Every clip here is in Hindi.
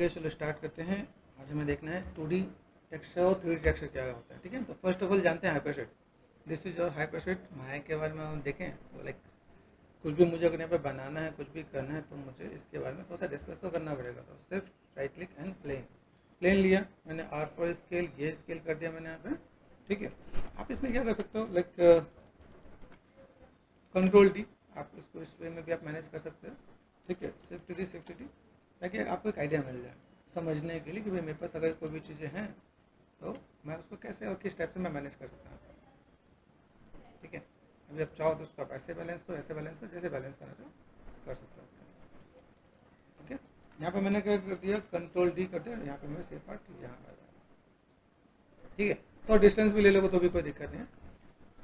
गाइस चलो स्टार्ट करते हैं। आज हमें देखना है 2D टेक्सचर और 3D टेक्सचर क्या होता है। ठीक है, तो फर्स्ट ऑफ ऑल जानते हैं hyperset. This is your hyperset. Maya के बारे में हम देखें तो लाइक कुछ भी मुझे अगर यहाँ पे बनाना है, कुछ भी करना है, तो मुझे इसके बारे में थोड़ा सा डिस्कस तो करना पड़ेगा। तो सिर्फ राइट क्लिक एंड प्लेन लिया मैंने, R4 स्केल, ये स्केल कर दिया मैंने यहाँ पे। ठीक है, आप इसमें क्या कर सकते हो, लाइक कंट्रोल डी, आप इसको इस वे में भी आप मैनेज कर सकते हो। ठीक है, शिफ्ट डी, ताकि आपको एक आइडिया मिल जाए समझने के लिए कि भाई मेरे पास अगर कोई भी चीज़ें हैं तो मैं उसको कैसे और किस टाइप से मैं मैनेज कर सकता हूँ। ठीक है, अभी आप चाहो तो उसको आप ऐसे बैलेंस करो, ऐसे बैलेंस करो, जैसे बैलेंस करना चाहो कर सकते हो। ओके, यहाँ पे मैंने क्या कर दिया, कंट्रोल डी कर दिया, यहाँ पे मैं सेव पार्ट यहाँ आ जाएगा। ठीक है, तो डिस्टेंस भी ले लोगे तो भी कोई दिक्कत नहीं है।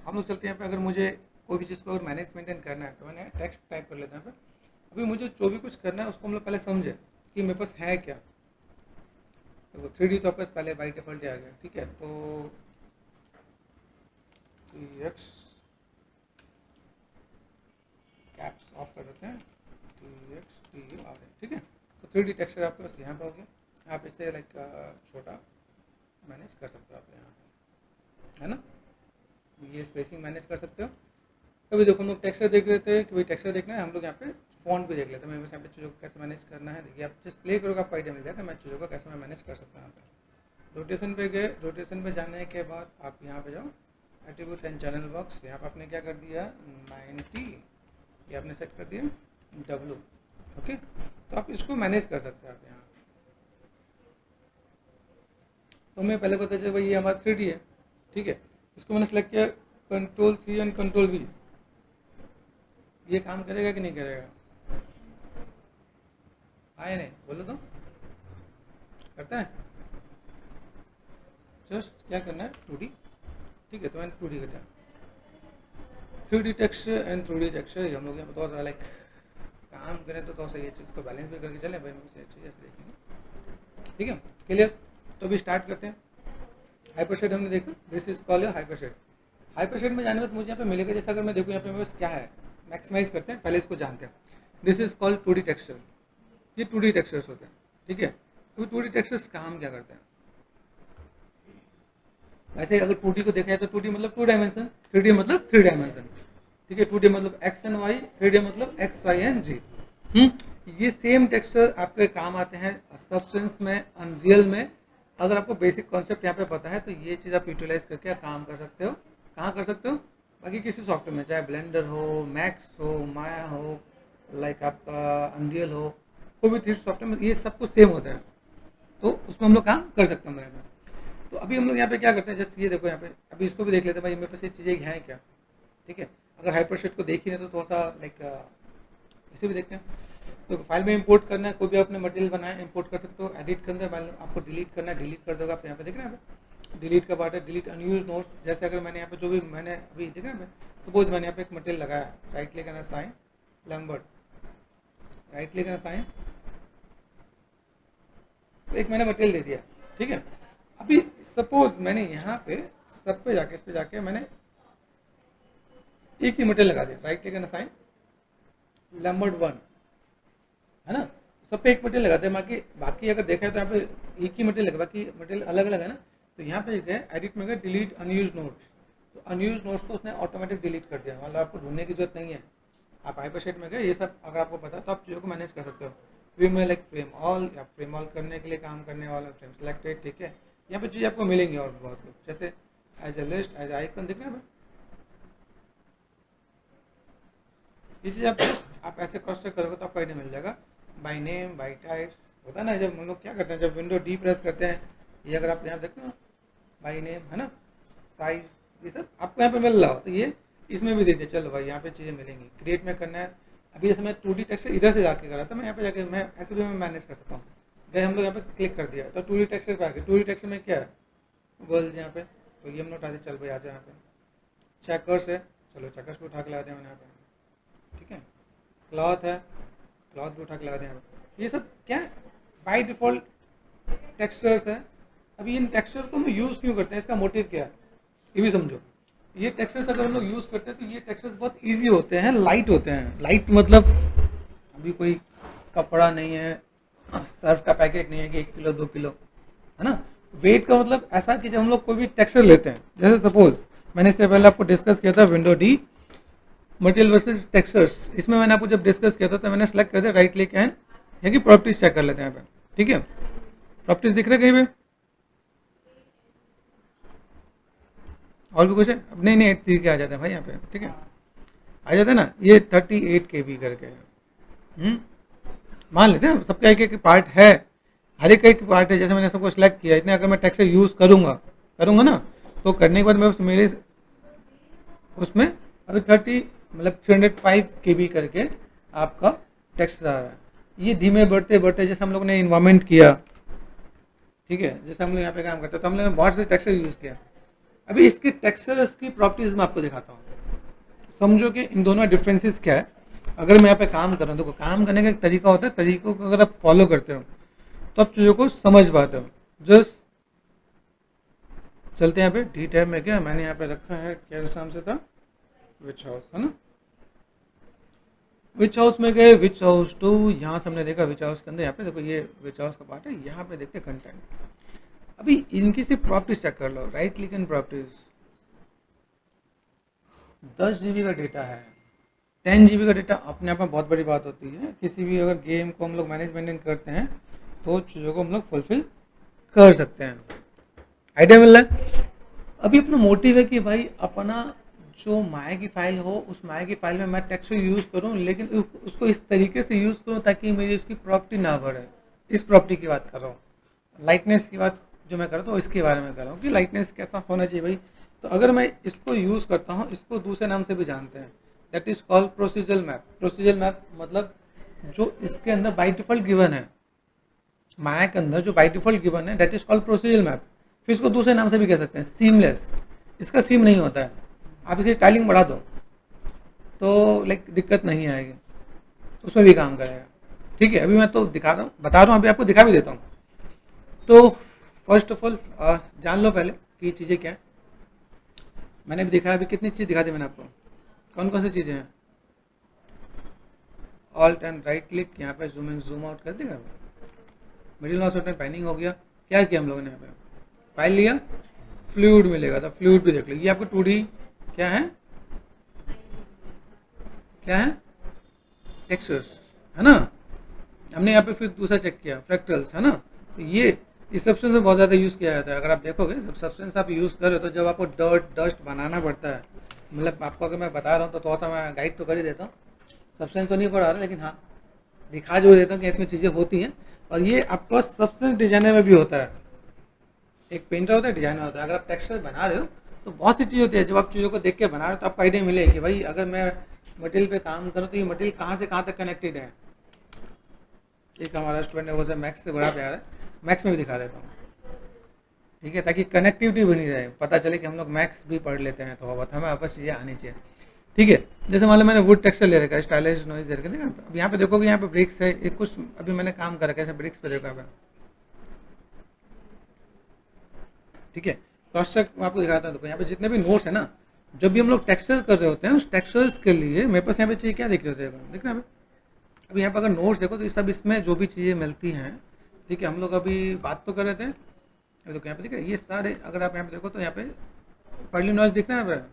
हम लोग चलते हैं यहाँ पे। अगर मुझे कोई भी चीज़ को अगर मैनेज मेंटेन करना है तो मैंने टेक्स्ट टाइप कर लेते हैं यहाँ पे। अभी मुझे जो भी कुछ करना है उसको हम लोग पहले समझे कि मेरे पास है क्या। तो 3D तो आपके पास पहले बाई डिफॉल्ट आ गया। ठीक है, तो 3x कैप्स ऑफ कर देते हैं, 3x ठीक है। तो 3D टेक्सचर आपके पास यहाँ पे हो गया। आप इसे लाइक छोटा मैनेज कर सकते हो आप यहाँ पे, है ना। ये स्पेसिंग मैनेज कर सकते हो। कभी देखो हम लोग टेक्सचर देख रहे थे कि भाई टेक्सचर देखना है, हम लोग यहाँ पे फॉन्ट भी देख लेते हैं। मैं यहाँ पे चीज़ों को कैसे मैनेज करना है, देखिए आप जस्ट प्ले करोगे आपको आइडिया मिल जाएगा मैं चीज़ों को कैसे मैं मैनेज कर सकता हूँ। यहाँ पे रोटेशन पे गए, रोटेशन पे जाने के बाद आप यहाँ पे जाओ, एट्रीब्यूट एंड चैनल बॉक्स, यहाँ पे आपने क्या कर दिया 90, ये आपने सेट कर दिया W। ओके, तो आप इसको मैनेज कर सकते हैं आप यहाँ। तो मैं पहले पता चला भाई ये हमारा 3D है। ठीक है, इसको मैंने सेलेक्ट किया, control C and control V। ये काम करेगा कि नहीं करेगा, आए नहीं बोलो तो करता है। जस्ट क्या करना है 2D। ठीक है, तो मैंने 2D करता है। 3D texture and 2D texture हम लोग यहाँ पर थोड़ा सा लाइक काम करें तो थोड़ा सा ये चीज़ को बैलेंस भी करके चले भाई, मुझे अच्छी जैसे देखेंगे। ठीक है, क्लियर। तो अभी स्टार्ट करते हैं। हाइपरसेट हमने देखा, दिस इज कॉल्ड हाइपरसेट। हाइपरसेट में जाने में मुझे यहाँ पे मिलेगा, जैसे अगर मैं देखूँ यहाँ पे मेरे पास क्या है, मैक्सिमाइज करते हैं, पहले इसको जानते हैं। This is called 2D texture. ये 2D टेक्सचर्स होते हैं। ठीक है, तो 2D टेक्सचर्स काम क्या करते हैं। वैसे अगर 2D को देखा जाए तो 2D मतलब 2 डायमेंशन, 3D मतलब 3 डायमेंशन। ठीक है, 2D मतलब x एंड y, 3D मतलब x, y एंड g। ये सेम टेक्सचर आपके काम आते हैं सब्सटेंस में, अनरियल में। अगर आपको बेसिक कॉन्सेप्ट यहाँ पे पता है तो ये चीज़ आप यूटिलाइज करके काम कर सकते हो। कहाँ कर सकते हो, बाकी किसी सॉफ्टवेयर में, चाहे ब्लेंडर हो, मैक्स हो, माया हो, लाइक आपका अनरियल हो, कोई भी 3D सॉफ्टवेयर में ये सब कुछ सेम होता है, तो उसमें हम लोग काम कर सकते हैं। तो अभी हम लोग यहाँ पे क्या करते हैं, जस्ट ये देखो यहाँ पे, अभी इसको भी देख लेते हैं भाई मेरे पास ये चीज़ें हैं क्या। ठीक है, अगर हाइपरसेट को देख ही नहीं तो थोड़ा सा लाइक इसे भी देखते हैं। तो फाइल में इंपोर्ट करना है, कोई भी आपने मटेरियल बनाया इंपोर्ट कर सकते हो। एडिट करना है, आपको डिलीट करना है, डिलीट कर दोगे आप। यहाँ पे देखना है डिलीट का पार्ट है, डिलीट अनयूज नोट्स। जैसे अगर मैंने यहाँ पे जो भी मैंने अभी देखा है, सपोज मैंने यहाँ पे एक मटेरियल लगाया, राइट क्लिक करना, साइन लैम्बर्ट, राइट क्लिक करना, साइन, एक मैंने मटेरियल दे दिया। ठीक है, अभी सपोज मैंने यहाँ पे सब पे जाके, इस पे जाके मैंने एक ही मटेरियल लगा दिया, राइट क्लिक करना, साइन लैम्बर्ट 1, है ना। सब पे एक मटेरियल लगाते हैं, बाकी अगर देखा है तो यहाँ पे एक ही मटेरियल लगा, बाकी मटेरियल अलग अलग है ना। तो यहाँ पे गए एडिट में गए, डिलीट अनयूज नोट्स। तो अनयूज नोट्स को उसने ऑटोमेटिक डिलीट कर दिया, मतलब आपको ढूंढने की जरूरत नहीं है। आप हाइपरसेट में गए, ये सब अगर आपको पता है तो आप चीज़ों को मैनेज कर सकते हो। व्यू में लाइक फ्रेम ऑल, या फ्रेम ऑल करने के लिए काम करने वाला फ्रेम सिलेक्टेड। ठीक है, यहाँ पे चीज़ आपको मिलेंगी और बहुत कुछ, जैसे as a list, as icon, दिख रहा है। ये चीज़ आप ऐसे क्रॉस चेक करोगे तो आपको आइडिया मिल जाएगा। बाई नेम, बाई टाइप्स होता है ना, जब हम लोग क्या करते हैं, जब विंडो डी प्रेस करते हैं, ये अगर आप यहाँ देखते हो बाई नेम, है ना, साइज, ये सब आपको यहाँ पे मिल रहा हो, तो ये इसमें भी दे दिया। चलो भाई यहाँ पे चीज़ें मिलेंगी, क्रिएट में करना है। अभी जैसे मैं 2D टेक्सचर इधर से जाके करा था, मैं यहाँ पे जाके मैं ऐसे भी मैं मैनेज कर सकता हूँ। गए हम लोग यहाँ पे क्लिक कर दिया तो 2D टेक्सचर पे आ गया। 2D टेक्सचर में क्या है, वर्ल्ड यहाँ पे, तो ये हम लोग उठा दिए। चल भाई आ जाए यहाँ पे, चेकर्स है, चलो चेकर्स को उठा के ला दिया मैंने यहाँ पे। ठीक है, क्लॉथ है, क्लॉथ भी उठा के लगा दें यहाँ पे। ये सब क्या है, बाई डिफॉल्ट टेक्सचर्स है। अभी इन टेक्सचर को हम यूज़ क्यों करते हैं, इसका मोटिव क्या है ये भी समझो। ये टेक्सचर्स अगर हम लोग यूज़ करते हैं तो ये टेक्सचर्स बहुत इजी होते हैं, लाइट होते हैं। लाइट मतलब अभी कोई कपड़ा नहीं है, सर्फ का पैकेट नहीं है कि 1 किलो 2 किलो, है ना। वेट का मतलब ऐसा कि जब हम लोग कोई भी टेक्सचर लेते हैं, जैसे सपोज मैंने इससे पहले आपको डिस्कस किया था window D material versus textures, इसमें मैंने आपको जब डिस्कस किया था तो मैंने सेलेक्ट कर दिया राइट क्लिक एंड यहाँ की प्रॉपर्टीज चेक कर लेते हैं यहाँ पे, ठीक है। प्रॉपर्टीज दिख रहे कहीं पे और भी कुछ है? अब नहीं 8 तीर के आ जाते हैं भाई यहाँ पे, ठीक है, आ जाते हैं ना। ये 38 KB करके मान लेते हैं, सबका एक एक पार्ट है, हर एक पार्ट है। जैसे मैंने सबको सिलेक्ट किया, इतने अगर मैं टेक्सचर यूज़ करूँगा ना, तो करने के बाद मैं मेरे उसमें अभी 305 KB करके आपका टेक्सचर आ रहा है। ये धीमे बढ़ते बढ़ते जैसे हम लोग ने इन्वायरमेंट किया, ठीक है, जैसे हम लोग यहाँ पे काम करते हैं तो हम लोग बहुत से टेक्सचर यूज़ किया। अभी इसके टेक्सचर्स की प्रॉपर्टीज मैं आपको दिखाता हूँ, समझो कि इन दोनों में डिफरेंसेस क्या है। अगर मैं यहाँ पे काम कर रहा हूँ तो काम करने का एक तरीका होता है, तरीकों को अगर आप फॉलो करते हो तो आप चीज़ों को समझ पाते हो। जस्ट चलते हैं यहाँ पे डी टैब में, क्या मैंने यहाँ पे रखा है, क्या नाम से था, विच हाउस, है ना। विच हाउस में गए, विच हाउस 2, यहाँ से हमने देखा विच हाउस के अंदर, यहाँ पे देखो ये विच हाउस का पार्ट है, यहाँ पे देखते कंटेंट। अभी इनकी सिर्फ प्रॉपर्टीज चेक कर लो, right click and properties. 10 GB का डेटा है, 10 GB का डेटा अपने आप में बहुत बड़ी बात होती है। किसी भी अगर गेम को हम लोग मैनेजमेंट करते हैं तो चीज़ों को हम लोग फुलफिल कर सकते हैं। आइडिया मिल रहा है। अभी अपना मोटिव है कि भाई अपना जो माया की फाइल हो, उस माया की फाइल में मैं टेक्स्ट यूज़ करूं, लेकिन उसको इस तरीके से यूज़ करूं ताकि मेरी उसकी प्रॉपर्टी ना बढ़े। इस प्रॉपर्टी की बात कर रहा हूँ। लाइटनेस की बात जो मैं कर रहा हूँ इसके बारे में कर रहा हूँ कि लाइटनेस कैसा होना चाहिए भाई। तो अगर मैं इसको यूज़ करता हूँ, इसको दूसरे नाम से भी जानते हैं, that is called procedural map. Procedural map मतलब जो इसके अंदर बाई डिफॉल्ट गिवन है, माया के अंदर जो बाई डिफॉल्ट गिवन है, that is called procedural map. फिर इसको दूसरे नाम से भी कह सकते हैं सीमलेस। इसका सीम नहीं होता है, आप इसकी टाइलिंग बढ़ा दो तो लाइक दिक्कत नहीं आएगी, उसमें भी काम करेगा, ठीक है। अभी मैं तो दिखा रहा हूँ, बता रहा हूँ, अभी आपको दिखा भी देता हूँ। तो फर्स्ट ऑफ ऑल जान लो पहले कि चीज़ें क्या है। मैंने भी दिखाया, अभी कितनी चीज़ दिखा दी मैंने आपको, कौन कौन सी चीज़ें हैं। ऑल्ट एंड राइट क्लिक, यहाँ पे जूम इन जूम आउट कर देगा, मिडिल माउस बटन पैनिंग हो गया। क्या किया हम लोगों ने, यहाँ पे फाइल लिया, फ्लूइड मिलेगा तो फ्लूइड भी देख लो। ये आपको 2D क्या है, क्या है, टेक्सचर्स, है ना। हमने यहाँ पे फिर दूसरा चेक किया फ्रैक्टल्स, है ना। तो ये इस सब्सटेंस में बहुत ज़्यादा यूज़ किया जाता है। अगर आप देखोगे जब सब्सटेंस आप यूज़ कर रहे हो तो जब आपको डस्ट बनाना पड़ता है, मतलब आपको अगर मैं बता रहा हूँ तो थोड़ा सा मैं गाइड तो कर ही देता हूँ। सब्सटेंस तो नहीं पढ़ा रहा, लेकिन हाँ दिखा जो देता हूँ कि इसमें चीज़ें होती हैं। और ये आपका सब्सटेंस डिजाइनर में भी होता है, एक पेंटर होता है, डिजाइनर होता है। अगर आप टेक्सचर बना रहे हो तो बहुत सी चीज़ होती है, जब आप चीज़ों को देख के बना रहे हो तो आपको आइडिया मिले कि भाई अगर मैं मटेरियल पे काम करूँ तो ये मटेरियल कहाँ से कहाँ तक कनेक्टेड है। एक हमारा स्टूडेंट है वो मैक्स से बड़ा प्यार है, मैक्स में भी दिखा देता हूँ, ठीक है, ताकि कनेक्टिविटी बनी रहे, पता चले कि हम लोग मैक्स भी पढ़ लेते हैं, तो बहुत हमें आपस चीज़ें आनी चाहिए, ठीक है। जैसे मान लो मैंने वुड टेक्सचर ले रखा है, स्टाइलिश नॉइज दे रखा है। अब यहाँ पे देखोगे यहाँ पे ब्रिक्स है, एक कुछ अभी मैंने काम कर रखा है ब्रिक्स पे, देखो यहाँ पे, ठीक है। क्रॉस चेक मैं आपको दिखाता हूँ। देखो यहाँ पे जितने भी नोट्स है ना, जब भी हम लोग टेक्सचर कर रहे होते हैं उस टेक्सचर्स के लिए मेरे पास यहाँ पे चीज़ क्या दिख रही होती है, देख रहे हैं। अभी यहाँ पे अगर नोट्स देखो तो ये सब इसमें जो भी चीज़ें मिलती हैं, ठीक है। हम लोग अभी बात तो कर रहे थे, अभी देखो यहाँ पे दिख रहा है ये सारे, अगर आप यहाँ पे देखो तो यहाँ पे पर्ली नॉइज दिख रहा है यहाँ पे,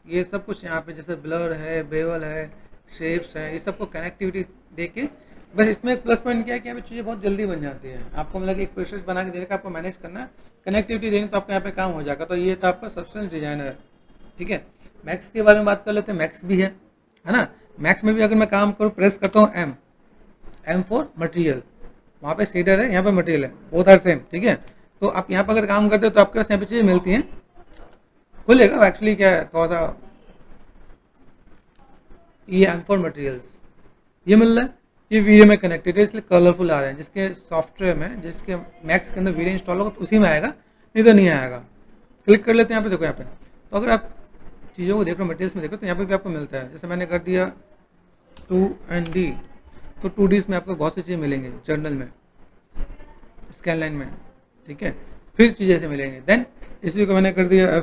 ये सब कुछ यहाँ पे जैसे ब्लर है, बेवल है, शेप्स है, ये सबको कनेक्टिविटी दे के, बस इसमें एक प्लस पॉइंट क्या है कि यहाँ पे चीज़ें बहुत जल्दी बन जाती है। आपको मतलब एक प्रोसेस बना के देने का, आपको मैनेज करना है, कनेक्टिविटी देनी तो आपका यहाँ पे काम हो जाएगा। तो ये था आपका सब्सटेंस डिजाइनर, ठीक है। मैक्स के बारे में बात कर लेते हैं, मैक्स भी है ना। मैक्स में भी अगर मैं काम करूँ, प्रेस करता हूँ एम फॉर मटेरियल, वहाँ पे सीडर है, यहाँ पे मटेरियल है, बोथ आर सेम, ठीक है। तो आप यहाँ पर अगर काम करते हो तो आपके पास यहाँ पे चीज़ें मिलती हैं, खुलेगा एक्चुअली क्या है थोड़ा सा, ये एम फॉर मटेरियल्स ये मिल रहा है, ये वीडियो में कनेक्टेड है इसलिए कलरफुल आ रहे हैं। जिसके सॉफ्टवेयर में, जिसके मैक्स के अंदर वीडियो इंस्टॉल होगा तो उसी में आएगा, नहीं तो नहीं आएगा। क्लिक कर लेते हैं यहाँ पे, देखो यहाँ पे। तो अगर आप चीज़ों को देख रहे हो, मटेरियल्स में देखो तो यहाँ पे भी आपको मिलता है। जैसे मैंने कर दिया 2D, तो 2D में आपको बहुत सी चीज़ें मिलेंगी, जर्नल में, स्कैन लाइन में, ठीक है। फिर चीज़ें ऐसे मिलेंगे। देन इसी को मैंने कर दिया